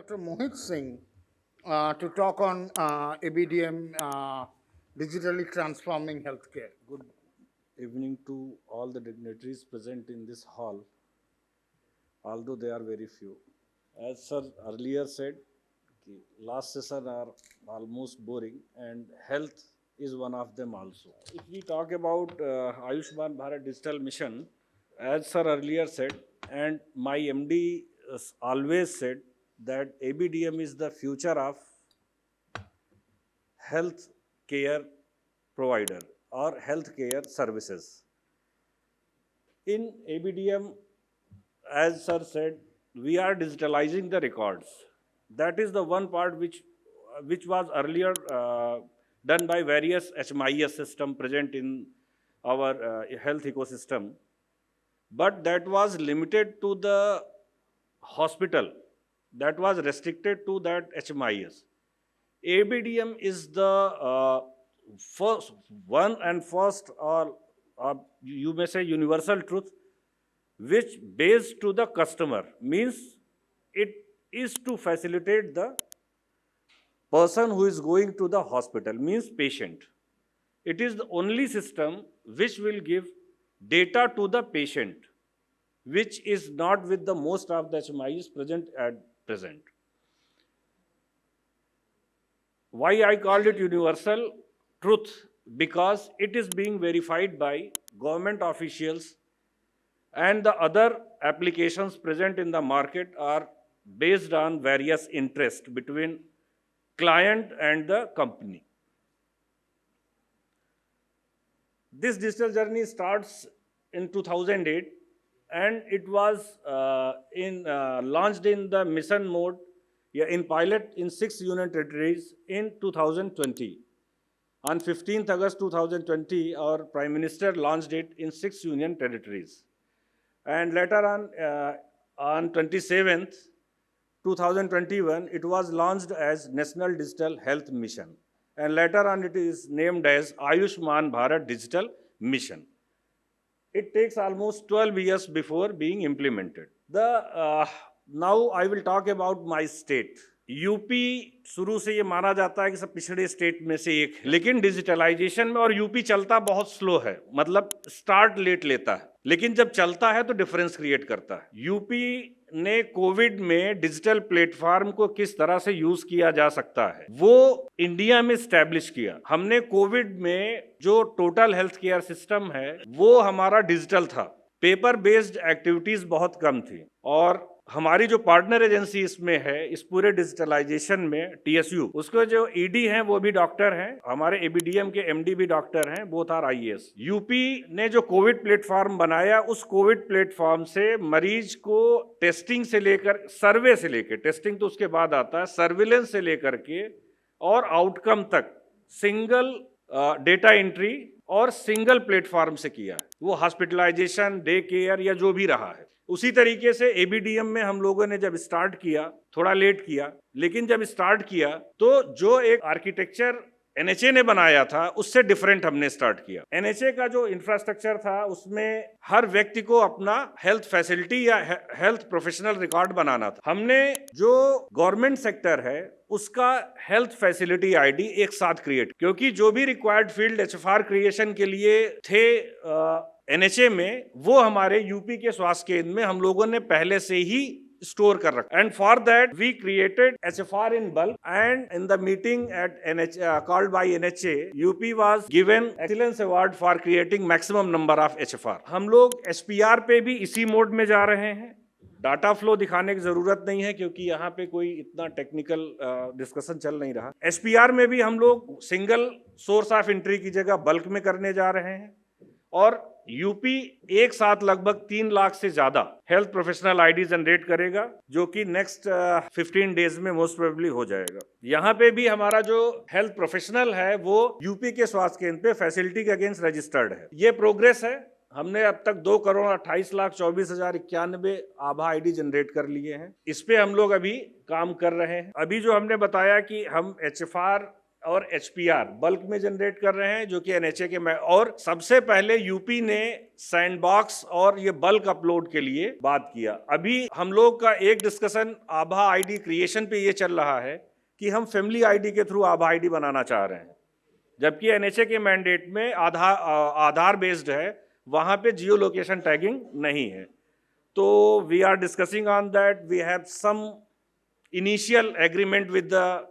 Dr. Mohit Singh to talk on ABDM, digitally transforming healthcare. Good evening to all the dignitaries present in this hall, although they are very few. As sir earlier said, last session are almost boring and health is one of them also. If we talk about Ayushman Bharat Digital Mission, as sir earlier said, and my MD always said that ABDM is the future of health care provider or healthcare services. In ABDM, as sir said, we are digitalizing the records. That is the one part which was earlier done by various HMIS system present in our health ecosystem, but that was limited to the hospital. That was restricted to that HMIS. ABDM is the first one and first, or you may say universal truth, which based to the customer, means it is to facilitate the person who is going to the hospital, means patient. It is the only system which will give data to the patient, which is not with the most of the HMIs present at present. Why I called it universal truth? Because it is being verified by government officials, and the other applications present in the market are based on various interests between client and the company. This digital journey starts in 2008, and it was launched in the mission mode in pilot in 6 union territories in 2020. On 15th August 2020, our Prime Minister launched it in 6 union territories. And later on 27th, 2021, it was launched as National Digital Health Mission. And later on, it is named as Ayushman Bharat Digital Mission. It takes almost 12 years before being implemented. Now I will talk about my state. UP शुरू से ये माना जाता है कि सब पिछड़े state में से एक है, लेकिन डिजिटलाइजेशन में और यूपी चलता बहुत स्लो है, मतलब स्टार्ट लेट लेता है, लेकिन जब चलता है तो डिफरेंस क्रिएट करता है। यूपी ने कोविड में डिजिटल प्लेटफॉर्म को किस तरह से यूज किया जा सकता है वो इंडिया में स्टैब्लिश किया। हमने कोविड में जो टोटल हेल्थ केयर सिस्टम है वो हमारा डिजिटल था, पेपर बेस्ड एक्टिविटीज बहुत कम थी, और हमारी जो पार्टनर एजेंसी इसमें है इस पूरे डिजिटलाइजेशन में TSU, उसके जो ED हैं वो भी डॉक्टर हैं, हमारे ABDM के MD भी डॉक्टर हैं, बोथ आर IAS। यूपी ने जो कोविड प्लेटफॉर्म बनाया, उस कोविड प्लेटफॉर्म से मरीज को टेस्टिंग से लेकर, सर्वे से लेकर, टेस्टिंग तो उसके बाद आता है, सर्विलेंस से लेकर के और आउटकम तक सिंगल डेटा एंट्री और सिंगल प्लेटफॉर्म से किया है। वो हॉस्पिटलाइजेशन, डे केयर या जो भी रहा है, उसी तरीके से ABDM में हम लोगों ने जब स्टार्ट किया, थोड़ा लेट किया, लेकिन जब स्टार्ट किया तो जो एक आर्किटेक्चर NHA ने बनाया था उससे डिफरेंट हमने स्टार्ट किया। NHA का जो इंफ्रास्ट्रक्चर था उसमें हर व्यक्ति को अपना हेल्थ फैसिलिटी या हेल्थ प्रोफेशनल रिकॉर्ड बनाना था। हमने जो गवर्नमेंट सेक्टर है उसका हेल्थ फैसिलिटी ID एक साथ क्रिएट, क्योंकि जो भी रिक्वायर्ड फील्ड HFR क्रिएशन के लिए थे NHA में, वो हमारे यूपी के स्वास्थ्य केंद्र में हम लोगों ने पहले से ही स्टोर कर रखा। And for that we created HFR in bulk, and in the meeting at called by NHA, UP was given excellence award for creating maximum number of HFR। हम लोग SPR पे भी इसी मोड में जा रहे हैं। डाटा फ्लो दिखाने की जरूरत नहीं है क्योंकि यहाँ पे कोई इतना टेक्निकल डिस्कशन चल नहीं रहा। SPR में भी हम लोग सिंगल सोर्स ऑफ एंट्री की जगह बल्क में करने जा रहे हैं, और यूपी एक साथ लगभग 3 लाख से ज्यादा हेल्थ प्रोफेशनल ID जनरेट करेगा, जो कि नेक्स्ट 15 डेज में मोस्ट प्रोबेबली हो जाएगा। यहाँ पे भी हमारा जो हेल्थ प्रोफेशनल है वो यूपी के स्वास्थ्य केंद्र पे फैसिलिटी के अगेंस्ट रजिस्टर्ड है। ये प्रोग्रेस है। हमने अब तक 2,28,24,091 आभा ID जनरेट कर लिए हैं। इस पे हम लोग अभी काम कर रहे हैं। अभी जो हमने बताया कि हम HFR और HPR बल्क में जनरेट कर रहे हैं, जो कि NHA के और सबसे पहले यूपी ने सैंडबॉक्स और ये बल्क अपलोड के लिए बात किया। अभी हम लोग का एक डिस्कशन आभा आईडी क्रिएशन पे ये चल रहा है कि हम फैमिली आईडी के थ्रू आभा आईडी बनाना चाह रहे हैं, जबकि NHA के मैंडेट में आधार बेस्ड है, वहां पे जियो लोकेशन टैगिंग नहीं है। तो we are discussing on that, we have some initial agreement with the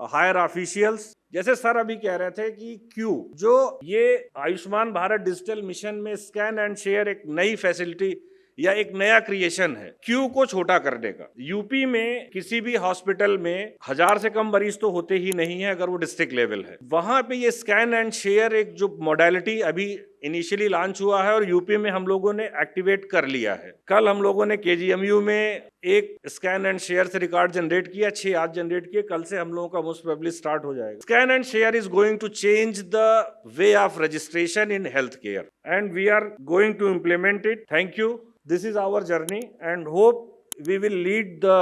higher officials. जैसे सर अभी कह रहे थे कि क्यू, जो ये आयुष्मान भारत डिजिटल मिशन में स्कैन एंड शेयर एक नई फैसिलिटी या एक नया क्रिएशन है क्यू को छोटा करने का। यूपी में किसी भी हॉस्पिटल में 1000 से कम मरीज तो होते ही नहीं है अगर वो डिस्ट्रिक्ट लेवल है। वहां पे ये स्कैन एंड शेयर एक जो मॉडलिटी अभी इनिशियली लॉन्च हुआ है और यूपी में हम लोगों ने एक्टिवेट कर लिया है। कल हम लोगों ने KGMU में एक स्कैन एंड शेयर से रिकॉर्ड जनरेट किया, 6 आज जनरेट किए, कल से हम लोगों का मोस्ट प्रोबेबली स्टार्ट हो जाएगा। Scan and share is going to change the way of registration in health care and we are going to implement it. Thank you. This is our journey and hope we will lead the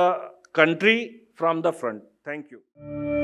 country from the front. Thank you.